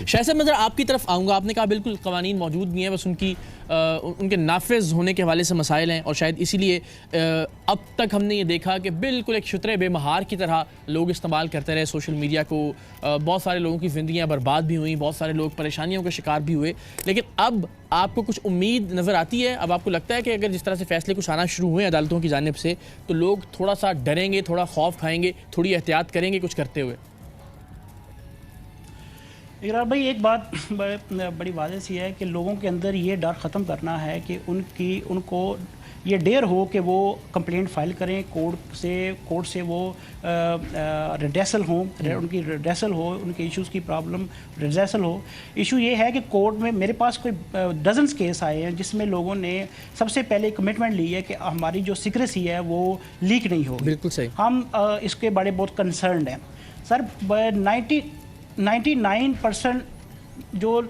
شاہ صاحب میں ذرا آپ کی طرف آؤں گا. آپ نے کہا بالکل قوانین موجود بھی ہیں, بس ان کے نافذ ہونے کے حوالے سے مسائل ہیں, اور شاید اسی لیے اب تک ہم نے یہ دیکھا کہ بالکل ایک شتر بے مہار کی طرح لوگ استعمال کرتے رہے سوشل میڈیا کو. بہت سارے لوگوں کی زندگیاں برباد بھی ہوئیں, بہت سارے لوگ پریشانیوں کا شکار بھی ہوئے. لیکن اب آپ کو کچھ امید نظر آتی ہے؟ اب آپ کو لگتا ہے کہ اگر جس طرح سے فیصلے کچھ آنا شروع ہوئے عدالتوں کی جانب سے تو لوگ تھوڑا سا ڈریں گے, تھوڑا خوف کھائیں گے, تھوڑی احتیاط کریں گے کچھ کرتے ہوئے؟ اقرار بھائی, ایک بات بڑی واضح سی ہے کہ لوگوں کے اندر یہ ڈر ختم کرنا ہے کہ ان کو یہ ڈیر ہو کہ وہ کمپلینٹ فائل کریں کورٹ سے وہ ریڈیسل ہوں, ان کی ریڈیسل ہو, ان کے ایشوز کی پرابلم ریڈیسل ہو. ایشو یہ ہے کہ کورٹ میں میرے پاس کوئی ڈزنس کیس آئے ہیں جس میں لوگوں نے سب سے پہلے کمٹمنٹ لی ہے کہ ہماری جو سیکریسی ہے وہ لیک نہیں ہوگی. بالکل صحیح. ہم اس کے بارے بہت کنسرنڈ ہیں سر. 99% جو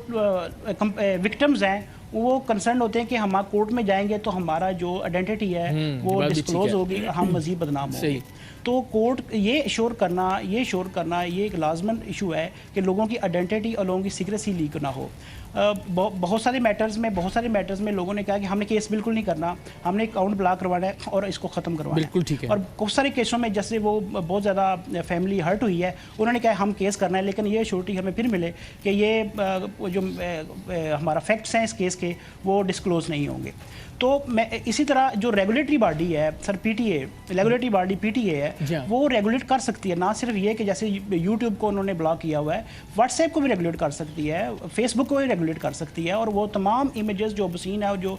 وکٹمز ہیں وہ کنسرن ہوتے ہیں کہ ہم کورٹ میں جائیں گے تو ہمارا جو آئیڈینٹی ہے وہ ڈسکلوز ہوگی, ہم مزید بدنام ہوں گے. تو کورٹ یہ شور کرنا یہ ایک لازمن ایشو ہے کہ لوگوں کی آئیڈینٹی اور لوگوں کی سیکریسی لیک نہ ہو. بہت سارے میٹرز میں لوگوں نے کہا کہ ہم نے کیس بالکل نہیں کرنا, ہم نے اکاؤنٹ بلاک کروانا ہے اور اس کو ختم کروانا ہے. بالکل ٹھیک ہے. اور بہت سارے کیسوں میں جیسے وہ بہت زیادہ فیملی ہرٹ ہوئی ہے, انہوں نے کہا ہم کیس کرنا ہے, لیکن یہ شورٹی ہمیں پھر ملے کہ یہ جو ہمارا فیکٹس ہیں اس کیس کے وہ ڈسکلوز نہیں ہوں گے. تو میں اسی طرح جو ریگولیٹری باڈی ہے sir, regulatory body P T A ہے, وہ ریگولیٹ کر سکتی ہے. نہ صرف یہ کہ جیسے یوٹیوب کو انہوں نے بلاک کیا ہوا ہے, واٹس ایپ کو بھی ریگولیٹ کر سکتی ہے, فیس بک کو بھی ریگولیٹ کر سکتی ہے, اور وہ تمام امیجز جو obscene ہیں اور جو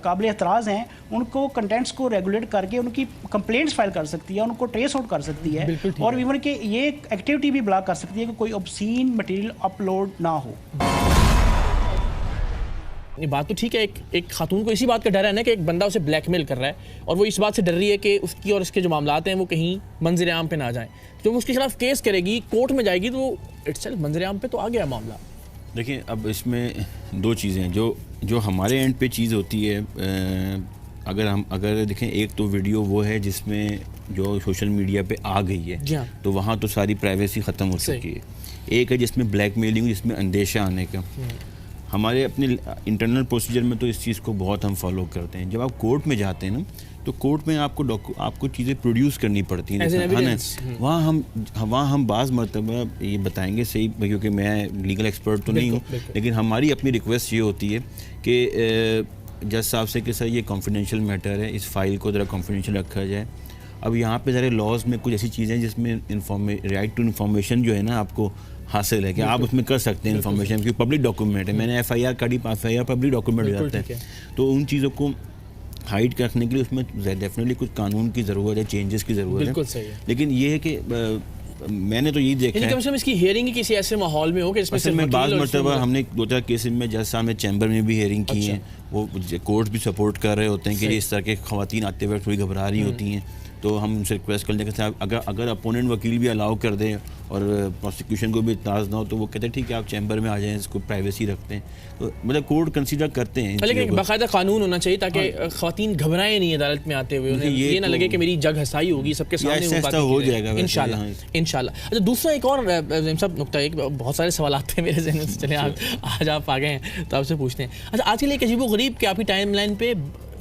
قابل اعتراض ہیں ان کو کنٹینٹس کو ریگولیٹ کر کے ان کی کمپلینٹس فائل کر سکتی ہے, ان کو ٹریس آؤٹ کر سکتی ہے, اور ایون کہ یہ ایکٹیویٹی بھی بلاک کر سکتی ہے کہ کوئی obscene مٹیریل اپلوڈ نہ ہو. بات تو ٹھیک ہے, ایک خاتون کو اسی بات کا ڈر ہے نا کہ ایک بندہ اسے بلیک میل کر رہا ہے, اور وہ اس بات سے ڈر رہی ہے کہ اس کی اور اس کے جو معاملات ہیں وہ کہیں منظر عام پہ نہ جائیں. جب وہ اس کے خلاف کیس کرے گی, کورٹ میں جائے گی, تو اٹ سیلف منظر عام پہ تو آ گیا معاملہ. دیکھیں اب اس میں دو چیزیں ہیں جو ہمارے اینڈ پہ چیز ہوتی ہے. اگر دیکھیں, ایک تو ویڈیو وہ ہے جس میں جو سوشل میڈیا پہ آ گئی ہے, تو وہاں تو ساری پرائیویسی ختم ہو چکی ہے. ایک ہے جس میں بلیک میلنگ, جس میں اندیشہ آنے کا. ہمارے اپنے انٹرنل پروسیجر میں تو اس چیز کو بہت ہم فالو کرتے ہیں. جب آپ کورٹ میں جاتے ہیں نا, تو کورٹ میں آپ کو چیزیں پروڈیوس کرنی پڑتی ہیں. وہاں ہم بعض مرتبہ یہ بتائیں گے صحیح, کیونکہ میں لیگل ایکسپرٹ تو نہیں ہوں, لیکن ہماری اپنی ریکویسٹ یہ ہوتی ہے کہ جج صاحب سے کہ سر یہ کانفیڈینشیل میٹر ہے, اس فائل کو ذرا کانفیڈینشیل رکھا جائے. اب یہاں پہ ذرا لاز میں کچھ ایسی چیزیں جس میں رائٹ ٹو انفارمیشن جو ہے نا آپ کو حاصل ہے, کہ آپ اس میں کر سکتے ہیں انفارمیشن, کیونکہ پبلک ڈاکومنٹ ہے. میں نے ایف آئی آر کاٹی, پبلک ڈاکومنٹ ہو جاتا ہے. تو ان چیزوں کو ہائڈ رکھنے کے لیے اس میں ڈیفینیٹلی کچھ قانون کی ضرورت ہے, چینجز کی ضرورت ہے. لیکن یہ ہے کہ میں نے تو یہی دیکھا ہے کہ اس کی ہیئرنگ کسی ایسے ماحول میں ہو کہ اس میں بعض مرتبہ ہم نے 2-4 کیسز میں جج صاحب نے چیمبر میں بھی ہیئرنگ کی ہیں. وہ کورٹ بھی سپورٹ کر رہے ہوتے ہیں کہ اس طرح کے خواتین آتے ہوئے تھوڑی گھبرا رہی ہوتی ہیں, تو ہم ان سے ریکویسٹ کر لیں کہ صاحب اگر اپوننٹ وکیل بھی الاؤ کر دیں اور پروسیکیوشن کو بھی اعتراض نہ ہو, تو وہ کہتے ہیں ٹھیک ہے آپ چیمبر میں آ جائیں, اس کو پرائیویسی رکھتے ہیں. تو مطلب کورٹ کنسیڈر کرتے ہیں. لیکن باقاعدہ قانون ہونا چاہیے تاکہ خواتین گھبرائیں نہیں عدالت میں آتے ہوئے, انہیں یہ نہ لگے کہ میری جگ ہسائی ہوگی, سب کے سامنے ہو جائے گا انشاءاللہ. اچھا, دوسرا ایک اور سب نقطہ, ایک بہت سارے سوالات تھے میرے ذہن میں, چلیں آج آپ آ گئے ہیں تو آپ سے پوچھتے ہیں. اچھا, آج کل ایک عجیب و غریب کہ آپ کی ٹائم لائن پہ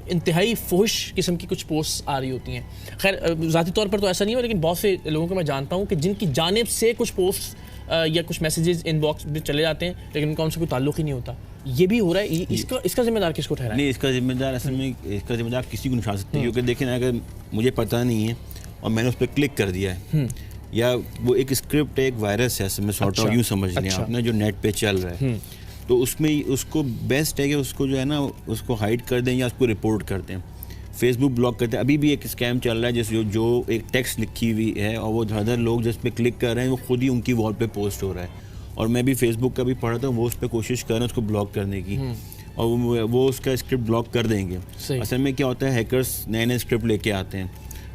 انتہائی فحش قسم کی کچھ پوسٹ آ رہی ہوتی ہیں. خیر ذاتی طور پر تو ایسا نہیں ہو, لیکن بہت سے لوگوں کو میں جانتا ہوں کہ جن کی جانب سے کچھ پوسٹ یا کچھ میسیجز ان باکس میں چلے جاتے ہیں, لیکن ان کا ان سے کوئی تعلق ہی نہیں ہوتا. یہ بھی ہو رہا ہے, اس کا ذمہ دار کس کو ٹھہرائیں؟ نہیں, اس کا ذمہ دار اصل میں آپ کسی کو نہیں اٹھا سکتے, کیونکہ دیکھیں اگر مجھے پتہ نہیں ہے اور میں نے اس پہ کلک کر دیا ہے, یا وہ ایک اسکرپٹ ہے, ایک وائرس ہے, میں سارٹ آؤٹ یوں سمجھ لیں آپ نے, جو نیٹ پہ چل رہا ہے, تو اس میں اس کو بیسٹ ہے کہ اس کو جو ہے نا اس کو ہائڈ کر دیں یا اس کو رپورٹ کر دیں. فیس بک بلاک کرتے ہیں. ابھی بھی ایک اسکیم چل رہا ہے جس جو ایک ٹیکسٹ لکھی ہوئی ہے, اور وہ ادھر لوگ جس پہ کلک کر رہے ہیں وہ خود ہی ان کی وال پہ پوسٹ ہو رہا ہے. اور میں بھی فیس بک کا بھی پڑھا تھا, وہ اس پہ کوشش کر رہے ہیں اس کو بلاک کرنے کی, اور وہ اس کا اسکرپٹ بلاک کر دیں گے. اصل میں کیا ہوتا ہے, ہیکرس نئے اسکرپٹ لے کے آتے ہیں,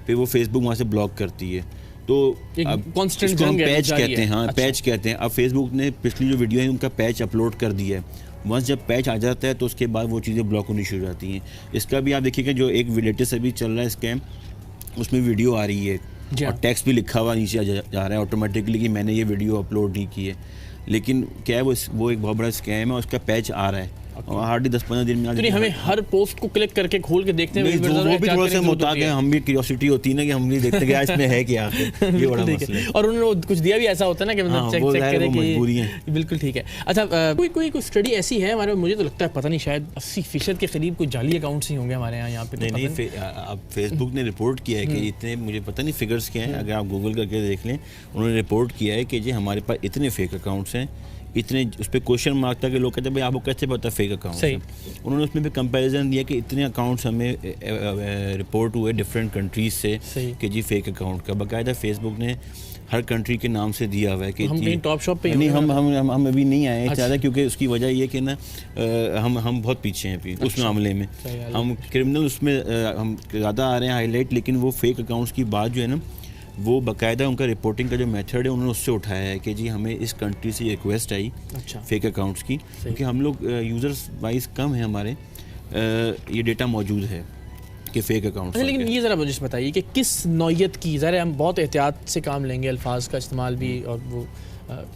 پھر وہ فیس بک وہاں سے بلاک کرتی ہے. تو اس کو ہم پیچ کہتے ہیں. ہاں, پیچ کہتے ہیں. اب فیس بک نے پچھلی جو ویڈیو ہے ان کا پیچ اپلوڈ کر دیا ہے. ونس جب پیچ آ جاتا ہے تو اس کے بعد وہ چیزیں بلاک ہونی شروع ہو جاتی ہیں. اس کا بھی آپ دیکھیے کہ جو ایک لیٹسٹ ابھی چل رہا ہے اسکیم, اس میں ویڈیو آ رہی ہے اور ٹیکسٹ بھی لکھا ہوا نیچے جا رہا ہے آٹومیٹکلی کہ میں نے یہ ویڈیو اپلوڈ نہیں کی ہے. لیکن کیا ہے وہ ایک بہت بڑا اسکیم ہے اور اس کا پیچ آ رہا ہے اور ہارڈلی 10-15 دن میں ہمیں ہر پوسٹ کو کلک کر کے کھول کے دیکھتے ہیں وہ بھی تھوڑا سا محتاط ہے. ہم بھی کیوریوسٹی ہوتی ہے نا کہ ہم بھی دیکھتے کہ اس میں ہے کیا, یہ بڑا مسئلہ ہے. اور انہوں نے کچھ دیا بھی ایسا ہوتا ہے نا کہ مطلب چیک کرے کہ بالکل ٹھیک ہے. اچھا کوئی اسٹڈی ایسی ہے ہمارے, مجھے تو لگتا ہے پتہ نہیں شاید 80% کے قریب کوئی جعلی اکاؤنٹس ہی ہوں گے ہمارے یہاں پہ. نہیں, اب فیس بک نے رپورٹ کیا ہے کہ اتنے, مجھے پتہ نہیں فگرس کیا ہیں, اگر آپ گوگل کر کے دیکھ لیں, انہوں نے رپورٹ کیا ہے کہ جی ہمارے پاس اتنے فیک اکاؤنٹس ہیں, اتنے اس پہ کوشچن مارک تھا کہ لوگ کہتے ہیں بھائی آپ کو کیسے پتہ فیک اکاؤنٹ ہے. انہوں نے اس میں بھی کمپیریزن دیا کہ اتنے اکاؤنٹس ہمیں رپورٹ ہوئے ڈفرینٹ کنٹریز سے کہ جی فیک اکاؤنٹ کا. باقاعدہ فیس بک نے ہر کنٹری کے نام سے دیا ہوا ہے کہ ٹاپ شاپ پہ نہیں, ہم ابھی نہیں آئے ہیں زیادہ, کیونکہ اس کی وجہ یہ کہ نا ہم بہت پیچھے ہیں اس معاملے میں. ہم کرمنل اس میں ہم زیادہ آ رہے ہیں ہائی لائٹ, لیکن وہ فیک اکاؤنٹس کی بات جو ہے نا وہ باقاعدہ ان کا رپورٹنگ کا جو میتھڈ ہے انہوں نے اس سے اٹھایا ہے کہ جی ہمیں اس کنٹری سے ریکویسٹ آئی فیک اکاؤنٹس کی, کیونکہ ہم لوگ یوزرز وائز کم ہیں ہمارے, یہ ڈیٹا موجود ہے کہ فیک اکاؤنٹ. لیکن یہ ذرا مجھے بتائیے کہ کس نوعیت کی, ذرا ہم بہت احتیاط سے کام لیں گے, الفاظ کا استعمال بھی اور وہ,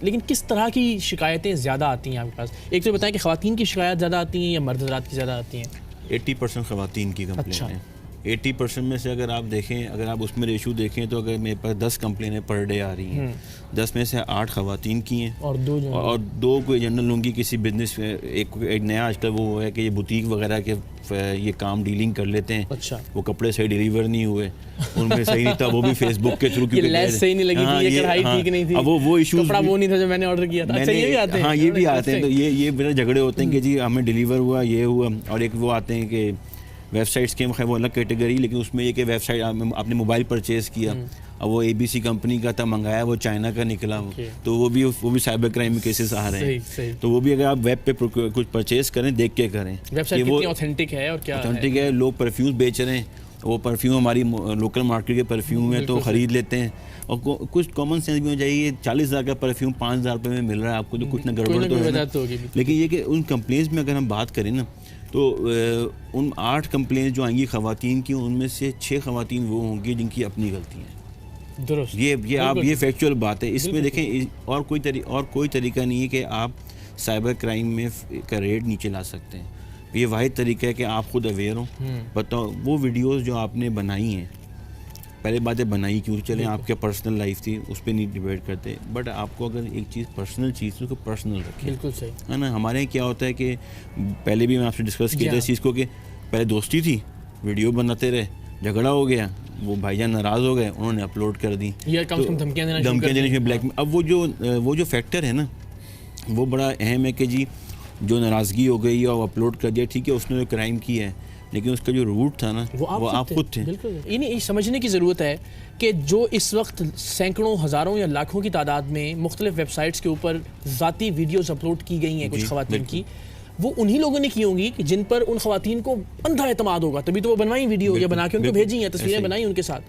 لیکن کس طرح کی شکایتیں زیادہ آتی ہیں آپ کے پاس؟ ایک تو بتائیں کہ خواتین کی شکایت زیادہ آتی ہیں یا مرد حضرات کی زیادہ آتی ہیں؟ 80% خواتین کی کمپلین ہیں. 80% میں سے اگر آپ دیکھیں, اگر آپ اس میں ریشو دیکھیں تو اگر میرے پاس 10 کمپلینیں پر ڈے آ رہی ہیں, 10 میں سے 8 خواتین کی ہیں اور 2 کوئی جنرل لوں گی کسی بزنس. ایک نیا آج کل وہ ہے کہ یہ بوتیک وغیرہ کے یہ کام ڈیلنگ کر لیتے ہیں, وہ کپڑے صحیح ڈیلیور نہیں ہوئے, ان میں صحیح نہیں تھا, وہ بھی فیس بک کے تھرو, وہ ایشوز جو میں نے آرڈر کیا تھا. ہاں یہ بھی آتے ہیں, تو یہ میرے جھگڑے ہوتے ہیں کہ جی ہمیں ڈیلیور ہوا, یہ ہوا. اور ایک وہ آتے ہیں کہ ویب سائٹس کے وہ الگ کیٹیگری, لیکن اس میں یہ کہ ویب سائٹ آپ نے موبائل پرچیز کیا, اب وہ ABC کمپنی کا تھا, منگایا وہ چائنا کا نکلا, تو وہ بھی سائبر کرائم کیسز آ رہے ہیں. تو وہ بھی اگر آپ ویب پہ کچھ پرچیز کریں دیکھ کے کریں کہ وہ اوتھینٹک ہے اور کیا اوتھینٹک ہے. لوگ پرفیوم بیچ رہے ہیں, وہ پرفیوم ہماری لوکل مارکیٹ کے پرفیوم ہے تو خرید لیتے ہیں, اور کچھ کامن سینس بھی ہو چاہیے. 40,000 کا پرفیوم 5,000 روپے میں مل رہا ہے آپ کو, تو کچھ نہ گڑبڑ تو ہے. لیکن یہ کہ ان کمپلینس میں اگر ہم بات کریں نا, تو ان 8 کمپلینس جو آئیں گی خواتین کی, ان میں سے 6 خواتین وہ ہوں گی جن کی اپنی غلطی ہیں. درست, یہ فیکچوئل بات ہے. اس میں دیکھیں اور کوئی طریقہ نہیں ہے کہ آپ سائبر کرائم میں کا ریٹ نیچے لا سکتے ہیں. یہ واحد طریقہ ہے کہ آپ خود اویئر ہوں. بتاؤ وہ ویڈیوز جو آپ نے بنائی ہیں, پہلے باتیں بنائی کیوں, چلیں آپ کے پرسنل لائف تھی اس پہ نہیں ڈیبیٹ کرتے, بٹ آپ کو اگر ایک چیز پرسنل چیز تو اس کو پرسنل رکھیں. بالکل صحیح ہے نا. ہمارے یہاں کیا ہوتا ہے کہ پہلے بھی میں آپ سے ڈسکس کیا تھا اس چیز کو کہ پہلے دوستی تھی, ویڈیو بناتے رہے, جھگڑا ہو گیا, وہ بھائی جان ناراض ہو گئے, انہوں نے اپلوڈ کر دی, دھمکیاں دینے, بلیک میں. اب وہ جو فیکٹر ہے نا وہ بڑا اہم ہے کہ جی جو ناراضگی ہو گئی اور اپلوڈ کر دیا, ٹھیک ہے اس نے جو کرائم کیا ہے, لیکن اس کا جو روٹ تھا نا وہ آپ خود تھے. یہ سمجھنے کی ضرورت ہے کہ جو اس وقت سینکڑوں, ہزاروں یا لاکھوں کی تعداد میں مختلف ویب سائٹس کے اوپر ذاتی ویڈیوز اپلوڈ کی گئی ہیں کچھ خواتین کی, وہ انہی لوگوں نے کی ہوں گی جن پر ان خواتین کو اندھا اعتماد ہوگا, تبھی تو وہ بنوائی ویڈیو یا بنا کے ان کو بھیجی ہیں, تصویریں بنائی ان کے ساتھ.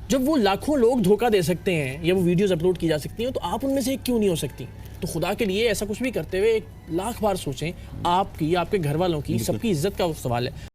جب وہ لاکھوں لوگ دھوکہ دے سکتے ہیں یا وہ ویڈیوز اپلوڈ کی جا سکتی ہیں, تو آپ ان میں سے ایک کیوں نہیں ہو سکتی؟ تو خدا کے لیے ایسا کچھ بھی کرتے ہوئے 1,00,000 بار سوچیں, آپ کی, آپ کے گھر والوں کی, سب کی عزت کا سوال ہے.